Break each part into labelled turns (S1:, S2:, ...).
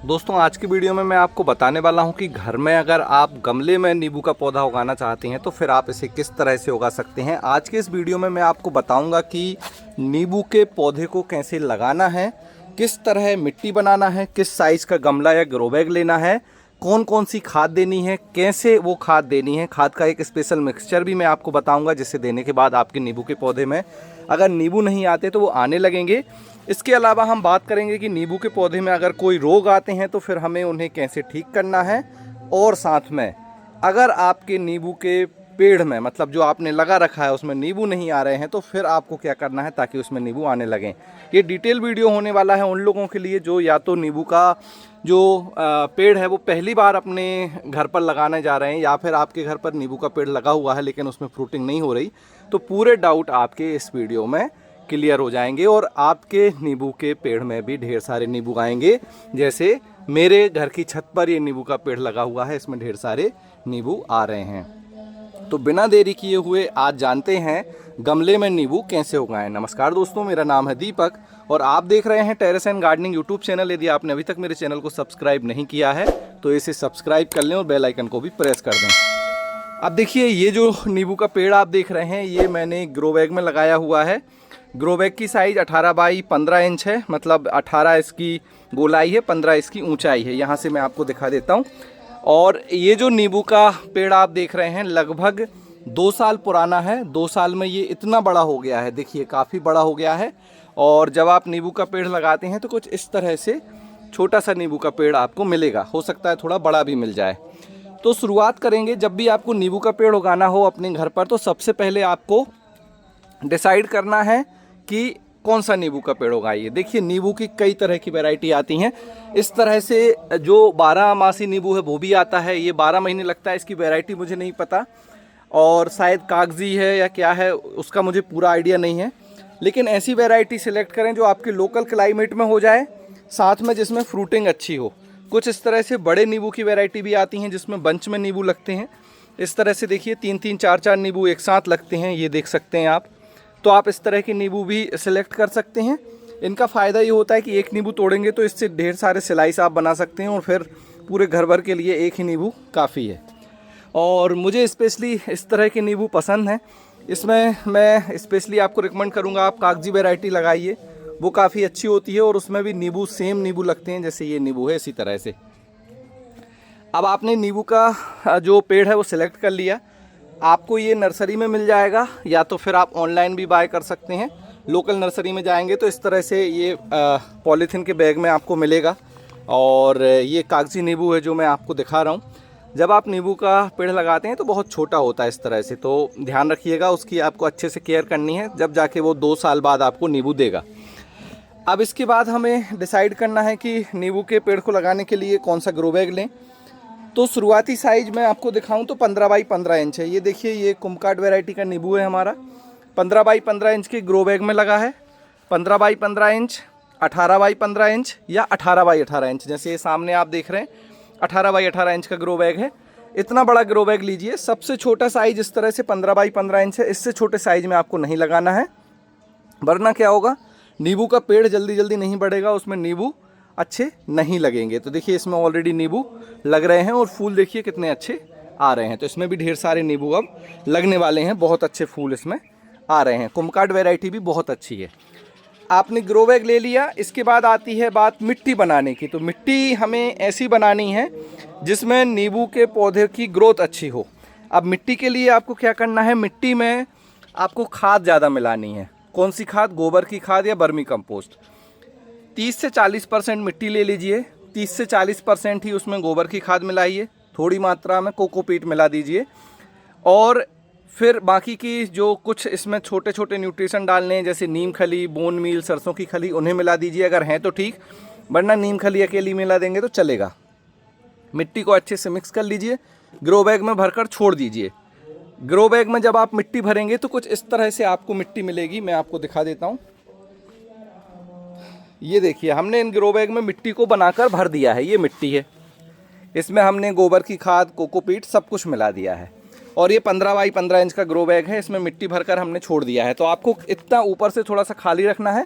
S1: दोस्तों आज की वीडियो में मैं आपको बताने वाला हूं कि घर में अगर आप गमले में नींबू का पौधा उगाना चाहते हैं तो फिर आप इसे किस तरह से उगा सकते हैं। आज के इस वीडियो में मैं आपको बताऊंगा कि नींबू के पौधे को कैसे लगाना है, किस तरह मिट्टी बनाना है, किस साइज़ का गमला या ग्रो बैग लेना है, कौन कौन सी खाद देनी है, कैसे वो खाद देनी है। खाद का एक स्पेशल मिक्सचर भी मैं आपको बताऊंगा जिसे देने के बाद आपके नींबू के पौधे में अगर नींबू नहीं आते तो वो आने लगेंगे। इसके अलावा हम बात करेंगे कि नींबू के पौधे में अगर कोई रोग आते हैं तो फिर हमें उन्हें कैसे ठीक करना है, और साथ में अगर आपके नींबू के पेड़ में मतलब जो आपने लगा रखा है उसमें नींबू नहीं आ रहे हैं तो फिर आपको क्या करना है ताकि उसमें नींबू आने लगें। ये डिटेल वीडियो होने वाला है उन लोगों के लिए जो या तो नींबू का जो पेड़ है वो पहली बार अपने घर पर लगाने जा रहे हैं, या फिर आपके घर पर नींबू का पेड़ लगा हुआ है लेकिन उसमें फ्रूटिंग नहीं हो रही। तो पूरे डाउट आपके इस वीडियो में क्लियर हो जाएंगे और आपके नींबू के पेड़ में भी ढेर सारे नींबू आएंगे। जैसे मेरे घर की छत पर ये नींबू का पेड़ लगा हुआ है, इसमें ढेर सारे नींबू आ रहे हैं। तो बिना देरी किए हुए आज जानते हैं गमले में नींबू कैसे उगाएं। नमस्कार दोस्तों, मेरा नाम है दीपक और आप देख रहे हैं terrace and gardening YouTube channel. यदि आपने अभी तक मेरे चैनल को सब्सक्राइब नहीं किया है तो इसे सब्सक्राइब कर लें और बेल आइकन को भी प्रेस कर दें। अब देखिए, ये जो नींबू का पेड़ आप देख रहे हैं ये मैंने ग्रो बैग में लगाया हुआ है। ग्रो बैग की साइज़ 18 बाई 15 इंच है, मतलब 18 इसकी गोलाई है, 15 इसकी ऊंचाई है। यहाँ से मैं आपको दिखा देता हूँ। और ये जो नींबू का पेड़ आप देख रहे हैं लगभग 2 साल पुराना है। 2 साल में ये इतना बड़ा हो गया है, देखिए काफ़ी बड़ा हो गया है। और जब आप नींबू का पेड़ लगाते हैं तो कुछ इस तरह से छोटा सा नींबू का पेड़ आपको मिलेगा, हो सकता है थोड़ा बड़ा भी मिल जाए। तो शुरुआत करेंगे, जब भी आपको नींबू का पेड़ उगाना हो अपने घर पर तो सबसे पहले आपको डिसाइड करना है कि कौन सा नींबू का पेड़ उगाइए। देखिए नींबू की कई तरह की वैरायटी आती हैं। इस तरह से जो 12 मासी नींबू है वो भी आता है, ये 12 महीने लगता है। इसकी वैरायटी मुझे नहीं पता और शायद कागजी है या क्या है उसका मुझे पूरा आइडिया नहीं है। लेकिन ऐसी वैरायटी सिलेक्ट करें जो आपके लोकल क्लाइमेट में हो जाए, साथ में जिसमें फ्रूटिंग अच्छी हो। कुछ इस तरह से बड़े नींबू की वैरायटी भी आती हैं जिसमें बंच में नींबू लगते हैं। इस तरह से देखिए 3-3 4-4 नींबू एक साथ लगते हैं, ये देख सकते हैं आप। तो आप इस तरह के नींबू भी सिलेक्ट कर सकते हैं। इनका फ़ायदा ये होता है कि एक नींबू तोड़ेंगे तो इससे ढेर सारे स्लाइस आप बना सकते हैं और फिर पूरे घर भर के लिए एक ही नींबू काफ़ी है। और मुझे स्पेशली इस तरह के नींबू पसंद हैं। इसमें मैं स्पेशली आपको रिकमेंड करूँगा आप कागजी वैरायटी लगाइए, वो काफ़ी अच्छी होती है और उसमें भी नींबू सेम नींबू लगते हैं जैसे ये नींबू है इसी तरह से। अब आपने नींबू का जो पेड़ है वो सिलेक्ट कर लिया। आपको ये नर्सरी में मिल जाएगा या तो फिर आप ऑनलाइन भी बाय कर सकते हैं। लोकल नर्सरी में जाएंगे तो इस तरह से ये पॉलीथीन के बैग में आपको मिलेगा। और ये कागजी नींबू है जो मैं आपको दिखा रहा हूँ। जब आप नींबू का पेड़ लगाते हैं तो बहुत छोटा होता है इस तरह से, तो ध्यान रखिएगा उसकी, आपको अच्छे से केयर करनी है, जब जाके वो 2 साल बाद आपको नींबू देगा। अब इसके बाद हमें डिसाइड करना है कि नींबू के पेड़ को लगाने के लिए कौन सा ग्रो बैग लें। तो शुरुआती साइज़ मैं आपको दिखाऊं तो 15 बाई 15 इंच है। ये देखिए ये कुमकाट वैरायटी का नींबू है हमारा, 15 बाई 15 इंच के ग्रो बैग में लगा है। 15 बाई 15 इंच, 18 बाई 15 इंच या 18 बाई 18 इंच, जैसे ये सामने आप देख रहे हैं 18 बाई 18 इंच का ग्रो बैग है। इतना बड़ा ग्रो बैग लीजिए। सबसे छोटा साइज़ इस तरह से 15 बाई 15 इंच है। इससे छोटे साइज़ में आपको नहीं लगाना है, वरना क्या होगा, नींबू का पेड़ जल्दी जल्दी नहीं बढ़ेगा, उसमें नींबू अच्छे नहीं लगेंगे। तो देखिए इसमें ऑलरेडी नींबू लग रहे हैं और फूल देखिए कितने अच्छे आ रहे हैं। तो इसमें भी ढेर सारे नींबू अब लगने वाले हैं, बहुत अच्छे फूल इसमें आ रहे हैं। कुमकाट वैरायटी भी बहुत अच्छी है। आपने ग्रो बैग ले लिया। इसके बाद आती है बात मिट्टी बनाने की। तो मिट्टी हमें ऐसी बनानी है जिसमें नींबू के पौधे की ग्रोथ अच्छी हो। अब मिट्टी के लिए आपको क्या करना है, मिट्टी में आपको खाद ज़्यादा मिलानी है। कौन सी खाद, गोबर की खाद या बर्मी कंपोस्ट। 30 से 40% मिट्टी ले लीजिए, 30 से 40% ही उसमें गोबर की खाद मिलाइए, थोड़ी मात्रा में कोकोपीट मिला दीजिए और फिर बाकी की जो कुछ इसमें छोटे छोटे न्यूट्रिशन डालने हैं जैसे नीम खली, बोन मील, सरसों की खली, उन्हें मिला दीजिए अगर हैं तो ठीक, वरना नीम खली अकेली मिला देंगे तो चलेगा। मिट्टी को अच्छे से मिक्स कर लीजिए, ग्रो बैग में भरकर छोड़ दीजिए। ग्रो बैग में जब आप मिट्टी भरेंगे तो कुछ इस तरह से आपको मिट्टी मिलेगी, मैं आपको दिखा देता हूँ। ये देखिए हमने इन ग्रो बैग में मिट्टी को बनाकर भर दिया है, ये मिट्टी है, इसमें हमने गोबर की खाद, कोकोपीट सब कुछ मिला दिया है। और ये 15 बाई 15 इंच का ग्रो बैग है, इसमें मिट्टी भरकर हमने छोड़ दिया है। तो आपको इतना ऊपर से थोड़ा सा खाली रखना है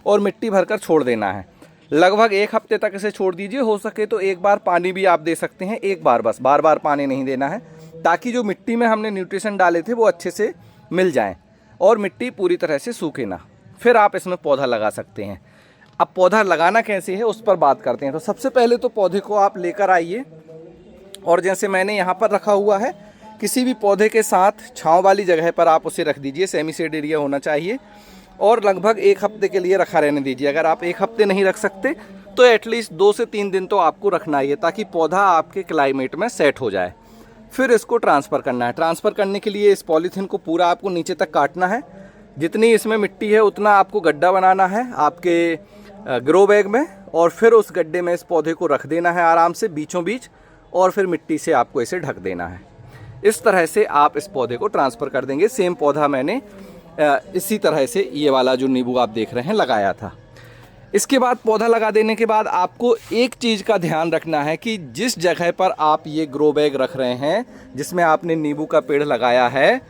S1: और मिट्टी भरकर छोड़ देना है। लगभग 1 हफ्ते तक इसे छोड़ दीजिए। हो सके तो एक बार पानी भी आप दे सकते हैं, एक बार बस, बार बार पानी नहीं देना है, ताकि जो मिट्टी में हमने न्यूट्रिशन डाले थे वो अच्छे से मिल जाएं और मिट्टी पूरी तरह से सूखे ना। फिर आप इसमें पौधा लगा सकते हैं। अब पौधा लगाना कैसे है उस पर बात करते हैं। तो सबसे पहले तो पौधे को आप लेकर आइए और जैसे मैंने यहाँ पर रखा हुआ है, किसी भी पौधे के साथ छांव वाली जगह पर आप उसे रख दीजिए। सेमी शेड एरिया होना चाहिए और लगभग 1 हफ्ते के लिए रखा रहने दीजिए। अगर आप 1 हफ्ते नहीं रख सकते तो एटलीस्ट 2 से 3 दिन तो आपको रखना ही है, ताकि पौधा आपके क्लाइमेट में सेट हो जाए। फिर इसको ट्रांसफ़र करना है। ट्रांसफ़र करने के लिए इस पॉलीथीन को पूरा आपको नीचे तक काटना है। जितनी इसमें मिट्टी है उतना आपको गड्ढा बनाना है आपके ग्रो बैग में, और फिर उस गड्ढे में इस पौधे को रख देना है आराम से बीचों बीच, और फिर मिट्टी से आपको इसे ढक देना है। इस तरह से आप इस पौधे को ट्रांसफ़र कर देंगे। सेम पौधा मैंने इसी तरह से ये वाला जो नींबू आप देख रहे हैं लगाया था। इसके बाद पौधा लगा देने के बाद आपको एक चीज़ का ध्यान रखना है कि जिस जगह पर आप ये ग्रो बैग रख रहे हैं, जिसमें आपने नींबू का पेड़ लगाया है,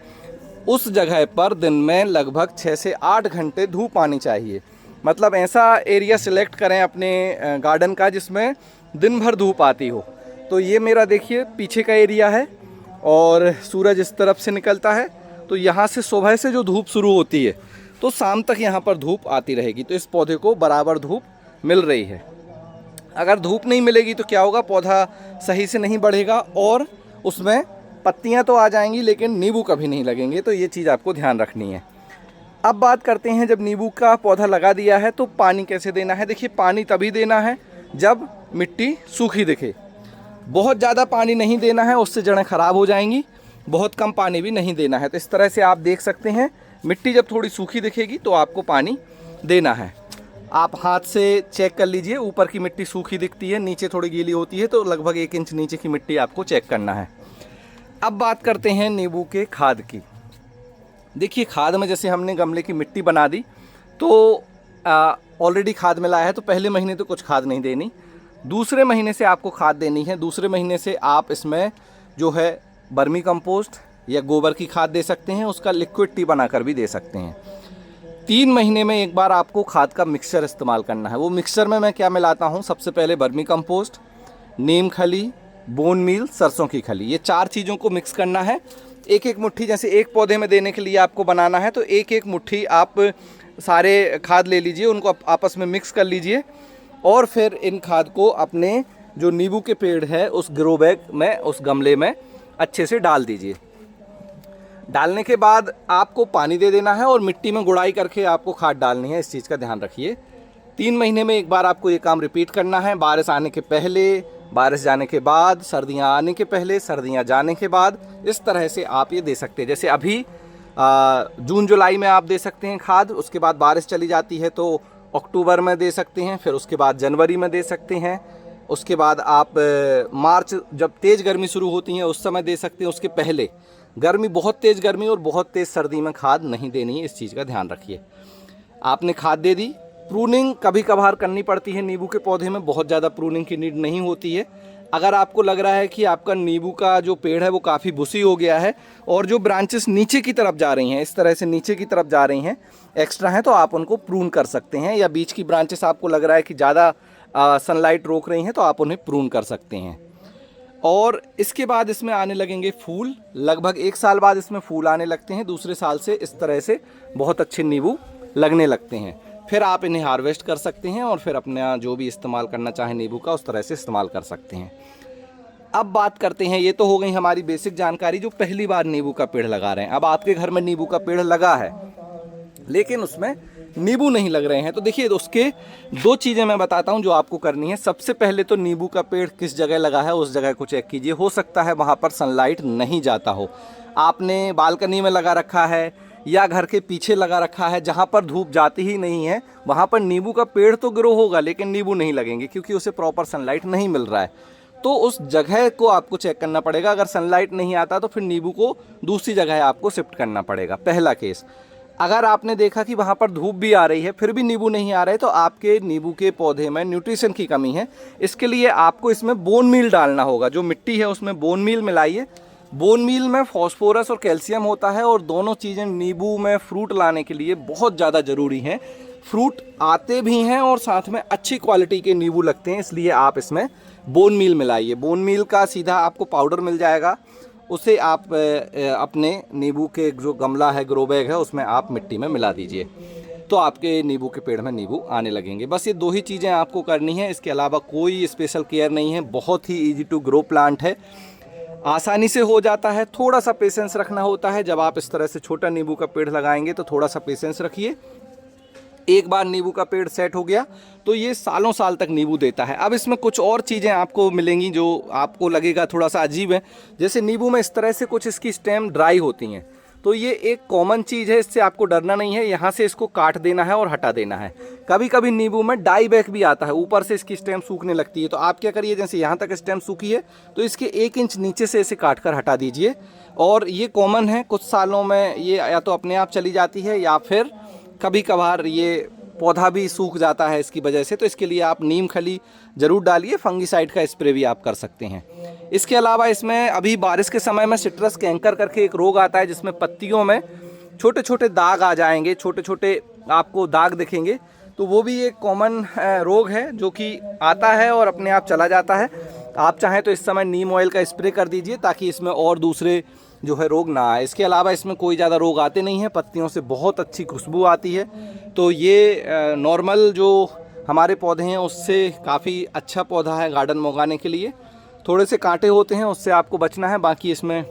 S1: उस जगह पर दिन में लगभग 6 से 8 घंटे धूप आनी चाहिए। मतलब ऐसा एरिया सिलेक्ट करें अपने गार्डन का जिसमें दिन भर धूप आती हो। तो ये मेरा देखिए पीछे का एरिया है और सूरज इस तरफ से निकलता है, तो यहाँ से सुबह से जो धूप शुरू होती है तो शाम तक यहाँ पर धूप आती रहेगी। तो इस पौधे को बराबर धूप मिल रही है। अगर धूप नहीं मिलेगी तो क्या होगा, पौधा सही से नहीं बढ़ेगा और उसमें पत्तियाँ तो आ जाएंगी लेकिन नींबू कभी नहीं लगेंगे। तो ये चीज़ आपको ध्यान रखनी है। अब बात करते हैं, जब नींबू का पौधा लगा दिया है तो पानी कैसे देना है। देखिए पानी तभी देना है जब मिट्टी सूखी दिखे। बहुत ज़्यादा पानी नहीं देना है, उससे जड़ें ख़राब हो जाएंगी। बहुत कम पानी भी नहीं देना है। तो इस तरह से आप देख सकते हैं, मिट्टी जब थोड़ी सूखी दिखेगी तो आपको पानी देना है। आप हाथ से चेक कर लीजिए, ऊपर की मिट्टी सूखी दिखती है, नीचे थोड़ी गीली होती है, तो लगभग 1 इंच नीचे की मिट्टी आपको चेक करना है। अब बात करते हैं नींबू के खाद की। देखिए खाद में जैसे हमने गमले की मिट्टी बना दी तो ऑलरेडी खाद मिलाया है, तो पहले महीने तो कुछ खाद नहीं देनी, दूसरे महीने से आपको खाद देनी है। दूसरे महीने से आप इसमें जो है वर्मी कंपोस्ट या गोबर की खाद दे सकते हैं, उसका लिक्विड टी बनाकर भी दे सकते हैं। 3 महीने में एक बार आपको खाद का मिक्सचर इस्तेमाल करना है। वो मिक्सचर में मैं क्या मिलाता हूँ, सबसे पहले वर्मी कंपोस्ट, नीम खली, बोन मील, सरसों की खली, ये 4 चीज़ों को मिक्स करना है। एक एक मुट्ठी, जैसे एक पौधे में देने के लिए आपको बनाना है तो एक एक मुट्ठी आप सारे खाद ले लीजिए, उनको आपस में मिक्स कर लीजिए और फिर इन खाद को अपने जो नींबू के पेड़ है उस ग्रो बैग में, उस गमले में अच्छे से डाल दीजिए। डालने के बाद आपको पानी दे देना है और मिट्टी में गुड़ाई करके आपको खाद डालनी है। इस चीज़ का ध्यान रखिए। 3 महीने में एक बार आपको ये काम रिपीट करना है। बारिश आने के पहले, बारिश जाने के बाद, सर्दियाँ आने के पहले, सर्दियाँ जाने के बाद, इस तरह से आप ये दे सकते हैं। जैसे अभी जून जुलाई में आप दे सकते हैं खाद, उसके बाद बारिश चली जाती है तो अक्टूबर में दे सकते हैं, फिर उसके बाद जनवरी में दे सकते हैं, उसके बाद आप मार्च जब तेज़ गर्मी शुरू होती है उस समय दे सकते हैं। उसके पहले गर्मी, बहुत तेज़ गर्मी और बहुत तेज़ सर्दी में खाद नहीं देनी है, इस चीज़ का ध्यान रखिए। आपने खाद दे दी। प्रूनिंग कभी कभार करनी पड़ती है नींबू के पौधे में, बहुत ज़्यादा प्रूनिंग की नीड नहीं होती है। अगर आपको लग रहा है कि आपका नींबू का जो पेड़ है वो काफ़ी बुसी हो गया है और जो ब्रांचेस नीचे की तरफ जा रही हैं, इस तरह से नीचे की तरफ जा रही हैं, एक्स्ट्रा हैं, तो आप उनको प्रून कर सकते हैं। या बीच की ब्रांचेस आपको लग रहा है कि ज़्यादा सनलाइट रोक रही हैं तो आप उन्हें प्रून कर सकते हैं। और इसके बाद इसमें आने लगेंगे फूल। लगभग 1 साल बाद इसमें फूल आने लगते हैं। दूसरे साल से इस तरह से बहुत अच्छे नींबू लगने लगते हैं। फिर आप इन्हें हार्वेस्ट कर सकते हैं और फिर अपना जो भी इस्तेमाल करना चाहें नींबू का, उस तरह से इस्तेमाल कर सकते हैं। अब बात करते हैं, ये तो हो गई हमारी बेसिक जानकारी जो पहली बार नींबू का पेड़ लगा रहे हैं। अब आपके घर में नींबू का पेड़ लगा है लेकिन उसमें नींबू नहीं लग रहे हैं, तो देखिए उसके 2 चीज़ें मैं बताता हूं जो आपको करनी है। सबसे पहले तो नींबू का पेड़ किस जगह लगा है उस जगह को चेक कीजिए। हो सकता है वहां पर सनलाइट नहीं जाता हो, आपने बालकनी में लगा रखा है या घर के पीछे लगा रखा है जहां पर धूप जाती ही नहीं है, वहां पर नींबू का पेड़ तो ग्रो होगा लेकिन नींबू नहीं लगेंगे क्योंकि उसे प्रॉपर सनलाइट नहीं मिल रहा है। तो उस जगह को आपको चेक करना पड़ेगा। अगर सनलाइट नहीं आता तो फिर नींबू को दूसरी जगह आपको शिफ्ट करना पड़ेगा, पहला केस। अगर आपने देखा कि वहाँ पर धूप भी आ रही है फिर भी नींबू नहीं आ रहे, तो आपके नींबू के पौधे में न्यूट्रिशन की कमी है। इसके लिए आपको इसमें बोन मील डालना होगा। जो मिट्टी है उसमें बोन मील मिलाइए। बोन मील में फॉस्फोरस और कैल्शियम होता है और दोनों चीज़ें नींबू में फ्रूट लाने के लिए बहुत ज़्यादा ज़रूरी हैं। फ्रूट आते भी हैं और साथ में अच्छी क्वालिटी के नींबू लगते हैं, इसलिए आप इसमें बोन मील मिलाइए। बोन मील का सीधा आपको पाउडर मिल जाएगा, उसे आप अपने नींबू के जो गमला है, ग्रो बैग है, उसमें आप मिट्टी में मिला दीजिए, तो आपके नींबू के पेड़ में नींबू आने लगेंगे। बस ये 2 ही चीज़ें आपको करनी है, इसके अलावा कोई स्पेशल केयर नहीं है। बहुत ही ईजी टू ग्रो प्लांट है, आसानी से हो जाता है। थोड़ा सा पेशेंस रखना होता है। जब आप इस तरह से छोटा नींबू का पेड़ लगाएंगे तो थोड़ा सा पेशेंस रखिए। एक बार नींबू का पेड़ सेट हो गया तो ये सालों साल तक नींबू देता है। अब इसमें कुछ और चीज़ें आपको मिलेंगी जो आपको लगेगा थोड़ा सा अजीब है। जैसे नींबू में इस तरह से कुछ इसकी स्टेम ड्राई होती हैं, तो ये एक कॉमन चीज़ है, इससे आपको डरना नहीं है। यहाँ से इसको काट देना है और हटा देना है। कभी कभी नींबू में डाई बैक भी आता है, ऊपर से इसकी स्टेम सूखने लगती है, तो आप क्या करिए, जैसे यहाँ तक स्टेम सूखी है तो इसके 1 इंच नीचे से इसे काट कर हटा दीजिए। और ये कॉमन है, कुछ सालों में ये या तो अपने आप चली जाती है या फिर कभी कभार ये पौधा भी सूख जाता है इसकी वजह से। तो इसके लिए आप नीम खली ज़रूर डालिए, फंगीसाइड का स्प्रे भी आप कर सकते हैं। इसके अलावा इसमें अभी बारिश के समय में सिट्रस कैंकर करके एक रोग आता है, जिसमें पत्तियों में छोटे छोटे दाग आ जाएंगे, छोटे छोटे आपको दाग दिखेंगे। तो वो भी एक कॉमन रोग है जो कि आता है और अपने आप चला जाता है। आप चाहें तो इस समय नीम ऑयल का स्प्रे कर दीजिए ताकि इसमें और दूसरे जो है रोग ना आए। इसके अलावा इसमें कोई ज़्यादा रोग आते नहीं हैं, पत्तियों से बहुत अच्छी खुशबू आती है। तो ये नॉर्मल जो हमारे पौधे हैं उससे काफ़ी अच्छा पौधा है गार्डन में उगाने के लिए। थोड़े से कांटे होते हैं, उससे आपको बचना है, बाकी इसमें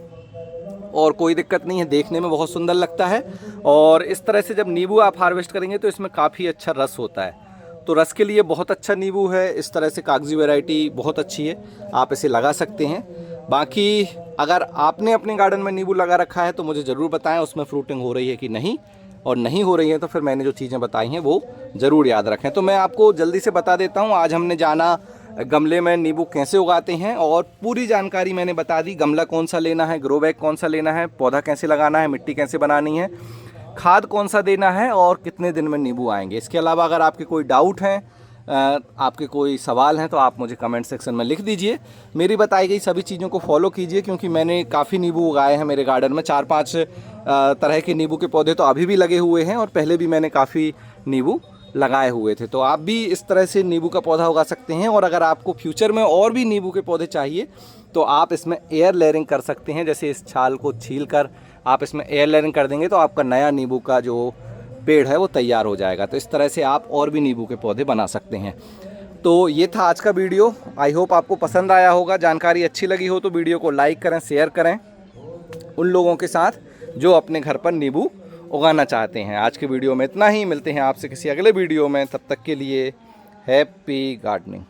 S1: और कोई दिक्कत नहीं है। देखने में बहुत सुंदर लगता है और इस तरह से जब नींबू आप हार्वेस्ट करेंगे तो इसमें काफ़ी अच्छा रस होता है। तो रस के लिए बहुत अच्छा नींबू है। इस तरह से कागजी वैरायटी बहुत अच्छी है, आप इसे लगा सकते हैं। बाकी अगर आपने अपने गार्डन में नींबू लगा रखा है तो मुझे ज़रूर बताएं उसमें फ्रूटिंग हो रही है कि नहीं, और नहीं हो रही है तो फिर मैंने जो चीज़ें बताई हैं वो ज़रूर याद रखें। तो मैं आपको जल्दी से बता देता हूँ, आज हमने जाना गमले में नींबू कैसे उगाते हैं और पूरी जानकारी मैंने बता दी। गमला कौन सा लेना है, ग्रो बैग कौन सा लेना है, पौधा कैसे लगाना है, मिट्टी कैसे बनानी है, खाद कौन सा देना है और कितने दिन में नींबू आएंगे। इसके अलावा अगर आपके कोई डाउट हैं, आपके कोई सवाल हैं तो आप मुझे कमेंट सेक्शन में लिख दीजिए। मेरी बताई गई सभी चीज़ों को फॉलो कीजिए, क्योंकि मैंने काफ़ी नींबू उगाए हैं मेरे गार्डन में। 4-5 तरह के नींबू के पौधे तो अभी भी लगे हुए हैं और पहले भी मैंने काफ़ी नींबू लगाए हुए थे। तो आप भी इस तरह से नींबू का पौधा उगा सकते हैं। और अगर आपको फ्यूचर में और भी नींबू के पौधे चाहिए तो आप इसमें एयर लेयरिंग कर सकते हैं। जैसे इस छाल को छील कर आप इसमें एयर लेयरिंग कर देंगे तो आपका नया नींबू का जो पेड़ है वो तैयार हो जाएगा। तो इस तरह से आप और भी नींबू के पौधे बना सकते हैं। तो ये था आज का वीडियो। आई होप आपको पसंद आया होगा। जानकारी अच्छी लगी हो तो वीडियो को लाइक करें, शेयर करें उन लोगों के साथ जो अपने घर पर नींबू उगाना चाहते हैं। आज के वीडियो में इतना ही, मिलते हैं आपसे किसी अगले वीडियो में। तब तक के लिए हैप्पी गार्डनिंग।